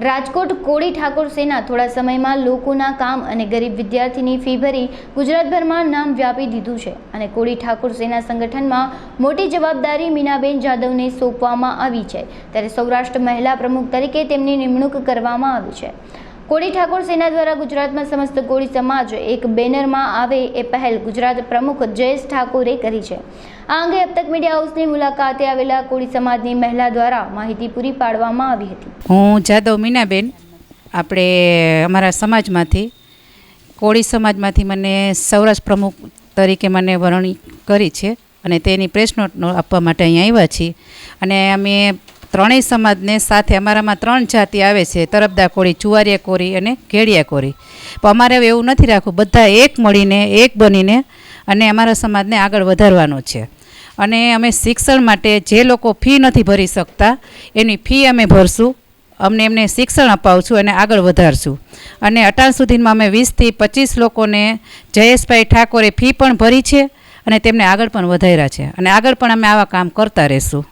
રાજકોટ કોળી ઠાકોર સેના થોડા સમયમાં લોકોના કામ અને ગરીબ વિદ્યાર્થીની ફી ભરી ગુજરાતભરમાં નામ વ્યાપી દીધું છે અને કોળી ઠાકોર સેના સંગઠનમાં મોટી જવાબદારી મીનાબેન જાદવને સોંપવામાં આવી છે, ત્યારે સૌરાષ્ટ્ર મહિલા પ્રમુખ તરીકે તેમની નિમણૂક કરવામાં આવી છે। કોળી ઠાકોર સેના દ્વારા ગુજરાતમાં સમસ્ત કોળી સમાજ એક બેનરમાં આવે એ પહેલ ગુજરાત પ્રમુખ જયેશ ઠાકોરે કરી છે। આ અંગે अब तक મીડિયા હાઉસની મુલાકાતે આવેલા કોળી સમાજની મહિલા દ્વારા માહિતી પૂરી પાડવામાં આવી હતી। હું જાદવ મીનાબેન, આપણે અમારા સમાજમાંથી કોળી સમાજમાંથી મને સૌરાષ્ટ્ર પ્રમુખ તરીકે મને વરણી કરી છે અને તેની પ્રેસ નોટ આપવા માટે અહીંયા આવ્યા છીએ। અને અમે ત્રણેય સમાજને સાથે, અમારામાં 3 જાતિ આવે છે, તરફદાર કોળી, ચુવારિયા કોળી અને ઘેડિયા કોળી। પણ અમારે હવે એવું નથી રાખવું, બધા એક મળીને એક બનીને અને અમારા સમાજને આગળ વધારવાનો છે। અને અમે શિક્ષણ માટે જે લોકો ફી નથી ભરી શકતા એની ફી અમે ભરશું, એમને શિક્ષણ અપાવશું અને આગળ વધારશું। અને અટાણ સુધીમાં અમે 20 થી 25 લોકોને જયેશભાઈ ઠાકોરે ફી પણ ભરી છે અને તેમને આગળ પણ વધાર્યા છે અને આગળ પણ અમે આવા કામ કરતા રહેશું।